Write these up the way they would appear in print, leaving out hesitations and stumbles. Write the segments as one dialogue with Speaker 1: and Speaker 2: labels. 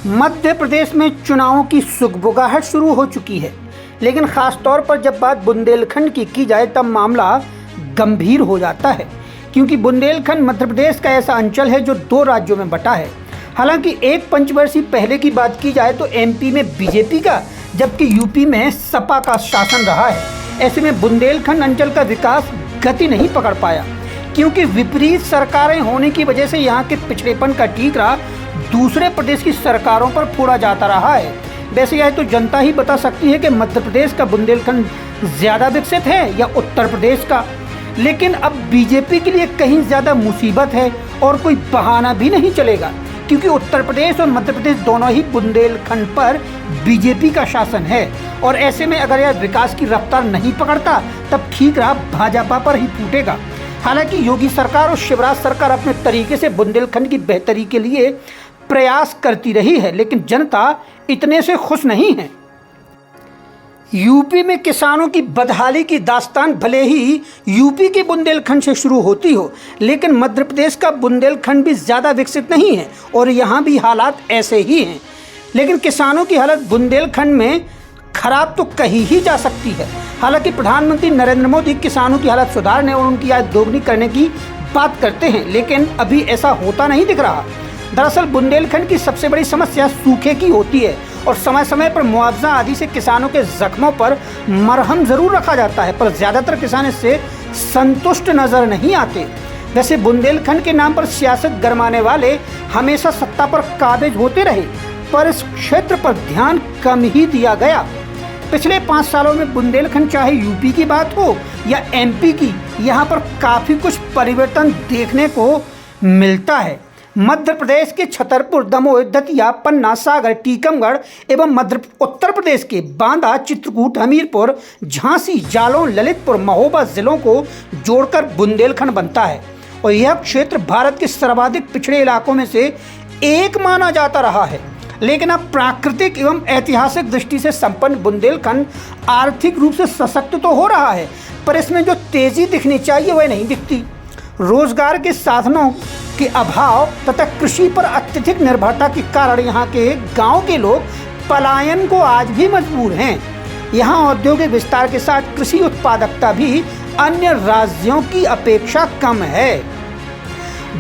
Speaker 1: मध्य प्रदेश में चुनावों की सुगबुगाहट शुरू हो चुकी है, लेकिन खास तौर पर जब बात बुंदेलखंड की जाए तब मामला गंभीर हो जाता है, क्योंकि बुंदेलखंड मध्य प्रदेश का ऐसा अंचल है जो 2 राज्यों में बटा है। हालांकि एक पंचवर्षीय पहले की बात की जाए तो एमपी में बीजेपी का, जबकि यूपी में सपा का शासन रहा है। ऐसे में बुंदेलखंड अंचल का विकास गति नहीं पकड़ पाया, क्योंकि विपरीत सरकारें होने की वजह से यहाँ के पिछड़ेपन का ठीकरा दूसरे प्रदेश की सरकारों पर फोड़ा जाता रहा है। वैसे यह तो जनता ही बता सकती है कि मध्य प्रदेश का बुंदेलखंड ज़्यादा विकसित है या उत्तर प्रदेश का। लेकिन अब बीजेपी के लिए कहीं ज़्यादा मुसीबत है और कोई बहाना भी नहीं चलेगा, क्योंकि उत्तर प्रदेश और मध्य प्रदेश दोनों ही बुंदेलखंड पर बीजेपी का शासन है। और ऐसे में अगर यह विकास की रफ्तार नहीं पकड़ता तब ठीकरा भाजपा पर ही फूटेगा। हालांकि योगी सरकार और शिवराज सरकार अपने तरीके से बुंदेलखंड की बेहतरी के लिए प्रयास करती रही है, लेकिन जनता इतने से खुश नहीं है। यूपी में किसानों की बदहाली की दास्तान भले ही यूपी के बुंदेलखंड से शुरू होती हो, लेकिन मध्य प्रदेश का बुंदेलखंड भी ज़्यादा विकसित नहीं है और यहाँ भी हालात ऐसे ही हैं। लेकिन किसानों की हालत बुंदेलखंड में खराब तो कही ही जा सकती है। हालांकि प्रधानमंत्री नरेंद्र मोदी किसानों की हालत सुधारने और उनकी आय दोगुनी करने की बात करते हैं, लेकिन अभी ऐसा होता नहीं दिख रहा। दरअसल बुंदेलखंड की सबसे बड़ी समस्या सूखे की होती है और समय समय पर मुआवजा आदि से किसानों के जख्मों पर मरहम ज़रूर रखा जाता है, पर ज़्यादातर किसान इससे संतुष्ट नज़र नहीं आते। वैसे बुंदेलखंड के नाम पर सियासत गरमाने वाले हमेशा सत्ता पर काबिज होते रहे, पर इस क्षेत्र पर ध्यान कम ही दिया गया। पिछले 5 सालों में बुंदेलखंड, चाहे यूपी की बात हो या एमपी की, यहाँ पर काफ़ी कुछ परिवर्तन देखने को मिलता है। मध्य प्रदेश के छतरपुर, दमोह, दतिया, पन्ना, सागर, टीकमगढ़ एवं उत्तर प्रदेश के बांदा, चित्रकूट, हमीरपुर, झांसी, जालौन, ललितपुर, महोबा जिलों को जोड़कर बुंदेलखंड बनता है और यह क्षेत्र भारत के सर्वाधिक पिछड़े इलाकों में से एक माना जाता रहा है। लेकिन अब प्राकृतिक एवं ऐतिहासिक दृष्टि से संपन्न बुंदेलखंड आर्थिक रूप से सशक्त तो हो रहा है, पर इसमें जो तेजी दिखनी चाहिए वह नहीं दिखती। रोजगार के साधनों के अभाव तथा कृषि पर अत्यधिक निर्भरता के कारण यहाँ के गांव के लोग पलायन को आज भी मजबूर हैं। यहाँ औद्योगिक विस्तार के साथ कृषि उत्पादकता भी अन्य राज्यों की अपेक्षा कम है।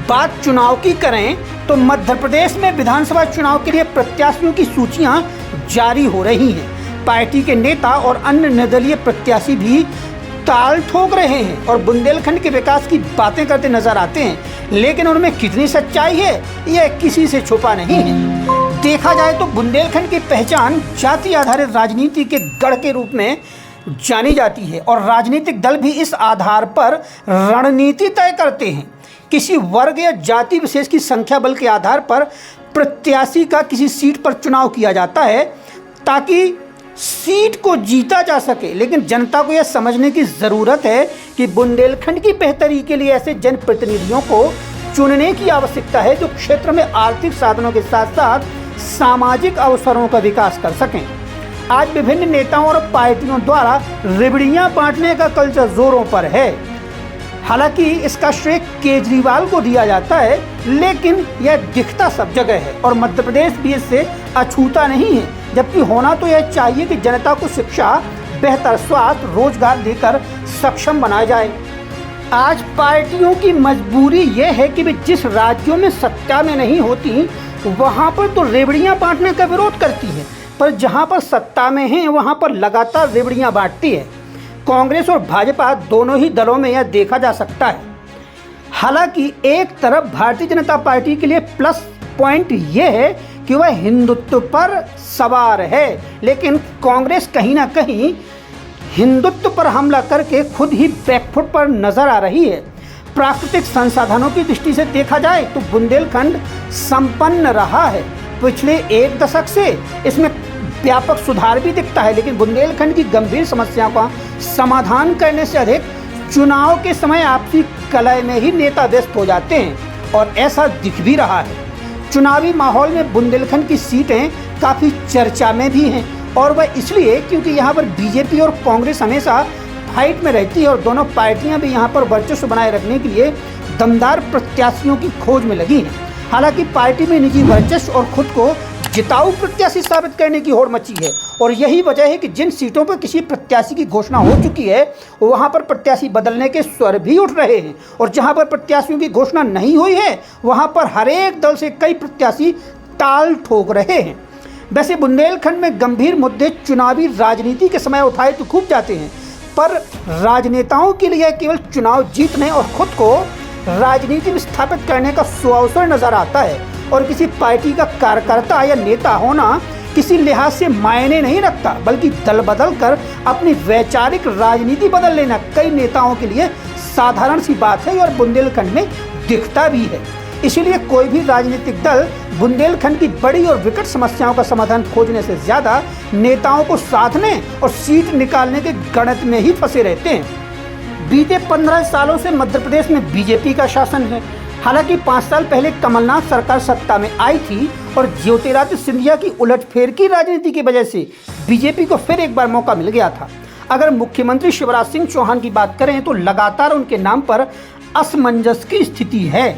Speaker 1: बात चुनाव की करें तो मध्य प्रदेश में विधानसभा चुनाव के लिए प्रत्याशियों की सूचियां जारी हो रही हैं। पार्टी के नेता और अन्य निर्दलीय प्रत्याशी भी ताल ठोक रहे हैं और बुंदेलखंड के विकास की बातें करते नजर आते हैं, लेकिन उनमें कितनी सच्चाई है यह किसी से छुपा नहीं है। देखा जाए तो बुंदेलखंड की पहचान जाति आधारित राजनीति के गढ़ के रूप में जानी जाती है और राजनीतिक दल भी इस आधार पर रणनीति तय करते हैं। किसी वर्ग या जाति विशेष की संख्या बल के आधार पर प्रत्याशी का किसी सीट पर चुनाव किया जाता है ताकि सीट को जीता जा सके, लेकिन जनता को यह समझने की ज़रूरत है कि बुंदेलखंड की बेहतरी के लिए ऐसे जनप्रतिनिधियों को चुनने की आवश्यकता है जो क्षेत्र में आर्थिक साधनों के साथ साथ सामाजिक अवसरों का विकास कर सकें। आज विभिन्न नेताओं और पार्टियों द्वारा रिबड़ियां बांटने का कल्चर जोरों पर है। हालांकि इसका श्रेय केजरीवाल को दिया जाता है, लेकिन यह दिखता सब जगह है और मध्य प्रदेश भी इससे अछूता नहीं है। जबकि होना तो यह चाहिए कि जनता को शिक्षा, बेहतर स्वास्थ्य, रोजगार देकर सक्षम बनाया जाए। आज पार्टियों की मजबूरी यह है कि वे जिस राज्यों में सत्ता में नहीं होती वहां पर तो रेवड़ियां बांटने का विरोध करती है, पर जहां पर सत्ता में है वहां पर लगातार रेवड़ियां बांटती है। कांग्रेस और भाजपा दोनों ही दलों में यह देखा जा सकता है। हालांकि एक तरफ भारतीय जनता पार्टी के लिए प्लस पॉइंट यह है कि वह हिंदुत्व पर सवार है, लेकिन कांग्रेस कहीं ना कहीं हिंदुत्व पर हमला करके खुद ही बैकफुट पर नजर आ रही है। प्राकृतिक संसाधनों की दृष्टि से देखा जाए तो बुंदेलखंड संपन्न रहा है। पिछले 1 दशक से इसमें व्यापक सुधार भी दिखता है, लेकिन बुंदेलखंड की गंभीर समस्याओं का समाधान करने से अधिक चुनाव के समय आपसी कलह में ही नेता व्यस्त हो जाते हैं और ऐसा दिख भी रहा है। चुनावी माहौल में बुंदेलखंड की सीटें काफ़ी चर्चा में भी हैं और वह इसलिए क्योंकि यहाँ पर बीजेपी और कांग्रेस हमेशा फाइट में रहती है और दोनों पार्टियां भी यहाँ पर वर्चस्व बनाए रखने के लिए दमदार प्रत्याशियों की खोज में लगी हैं। हालांकि पार्टी में निजी वर्चस्व और खुद को जिताऊ प्रत्याशी साबित करने की होड़ मची है। और यही वजह है कि जिन सीटों पर किसी प्रत्याशी की घोषणा हो चुकी है वहां पर प्रत्याशी बदलने के स्वर भी उठ रहे हैं, और जहां पर प्रत्याशियों की घोषणा नहीं हुई है वहां पर हर एक दल से कई प्रत्याशी ताल ठोक रहे हैं। वैसे बुंदेलखंड में गंभीर मुद्दे चुनावी राजनीति के समय उठाए तो खूब जाते हैं, पर राजनेताओं के लिए केवल चुनाव जीतने और खुद को राजनीति में स्थापित करने का सुअवसर नजर आता है। और किसी पार्टी का कार्यकर्ता या नेता होना किसी लिहाज से मायने नहीं रखता, बल्कि दल बदल कर अपनी वैचारिक राजनीति बदल लेना कई नेताओं के लिए साधारण सी बात है और बुंदेलखंड में दिखता भी है। इसीलिए कोई भी राजनीतिक दल बुंदेलखंड की बड़ी और विकट समस्याओं का समाधान खोजने से ज्यादा नेताओं को साधने और सीट निकालने के गणित में ही फंसे रहते हैं। बीते 15 सालों से मध्य प्रदेश में बीजेपी का शासन है। हालांकि 5 साल पहले कमलनाथ सरकार सत्ता में आई थी और ज्योतिरादित्य सिंधिया की उलटफेर की राजनीति की वजह से बीजेपी को फिर एक बार मौका मिल गया था। अगर मुख्यमंत्री शिवराज सिंह चौहान की बात करें तो लगातार उनके नाम पर असमंजस की स्थिति है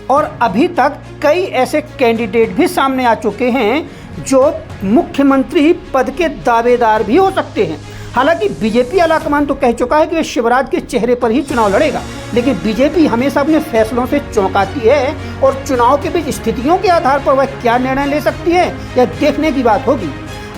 Speaker 1: और अभी तक कई ऐसे कैंडिडेट भी सामने आ चुके हैं जो मुख्यमंत्री पद के दावेदार भी हो सकते हैं। हालांकि बीजेपी आलाकमान तो कह चुका है कि वह शिवराज के चेहरे पर ही चुनाव लड़ेगा, लेकिन बीजेपी हमेशा अपने फैसलों से चौंकाती है और चुनाव के बीच स्थितियों के आधार पर वह क्या निर्णय ले सकती है यह देखने की बात होगी।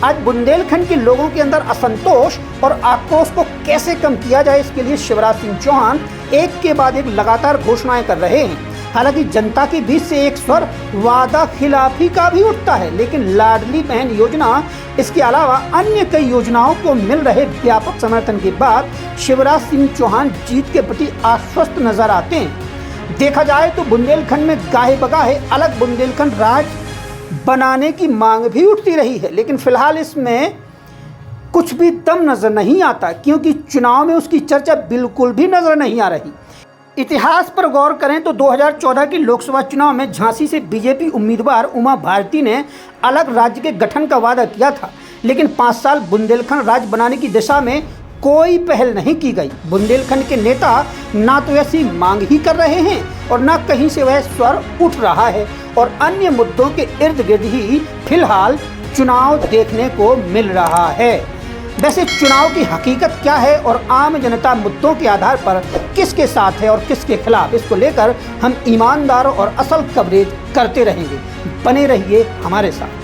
Speaker 1: आज बुंदेलखंड के लोगों के अंदर असंतोष और आक्रोश को कैसे कम किया जाए, इसके लिए शिवराज सिंह चौहान एक के बाद एक लगातार घोषणाएं कर रहे हैं। हालांकि जनता के बीच से एक स्वर वादा खिलाफी का भी उठता है, लेकिन लाडली बहन योजना इसके अलावा अन्य कई योजनाओं को मिल रहे व्यापक समर्थन के बाद शिवराज सिंह चौहान जीत के प्रति आश्वस्त नजर आते हैं। देखा जाए तो बुंदेलखंड में गाहे बगाहे अलग बुंदेलखंड राज बनाने की मांग भी उठती रही है, लेकिन फिलहाल इसमें कुछ भी दम नजर नहीं आता, क्योंकि चुनाव में उसकी चर्चा बिल्कुल भी नजर नहीं आ रही। इतिहास पर गौर करें तो 2014 के लोकसभा चुनाव में झांसी से बीजेपी उम्मीदवार उमा भारती ने अलग राज्य के गठन का वादा किया था, लेकिन 5 साल बुंदेलखंड राज्य बनाने की दिशा में कोई पहल नहीं की गई। बुंदेलखंड के नेता ना तो ऐसी मांग ही कर रहे हैं और ना कहीं से वह स्वर उठ रहा है, और अन्य मुद्दों के इर्द गिर्द ही फिलहाल चुनाव देखने को मिल रहा है। वैसे चुनाव की हकीकत क्या है और आम जनता मुद्दों के आधार पर किसके साथ है और किसके खिलाफ, इसको लेकर हम ईमानदार और असल कवरेज करते रहेंगे। बने रहिए हमारे साथ।